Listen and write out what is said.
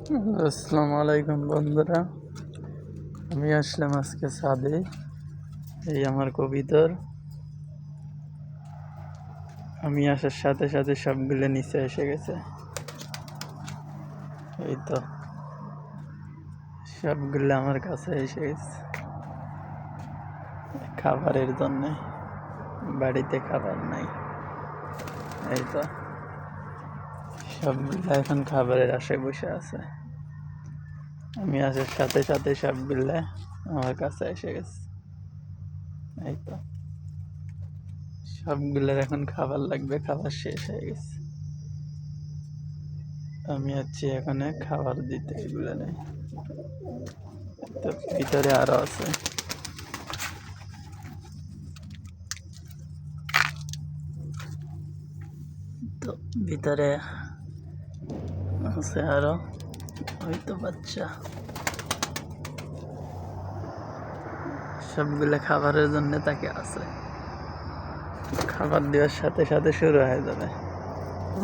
আসসালামু আলাইকুম বন্ধুরা, আমি আসলাম আজকে ছাদে। এই আমার কবিতর। আমি আসার সাথে সাথে সবগুলো নিচে এসে গেছে। এই তো সবগুলো আমার কাছে এসে গেছে খাবারের জন্যে। বাড়িতে খাবার নাই। এই তো সবগুলো এখন খাবারের আশায় বসে আছে। আমি আসার সাথে সাথে সবগুলো আমার কাছে এসে গেছে। এই তো সবগুলোর এখন খাবার লাগবে, খাবার শেষ হয়ে গেছে। আমি আছি এখানে খাবার দিতে। এগুলো নেই তো, ভিতরে আরো আছে। তো ভিতরে আছে আরো, ওই তো বাচ্চা। সবগুলো খাবারের জন্য তাকে আছে। খাবার দেওয়ার সাথে সাথে শুরু হয়ে যাবে।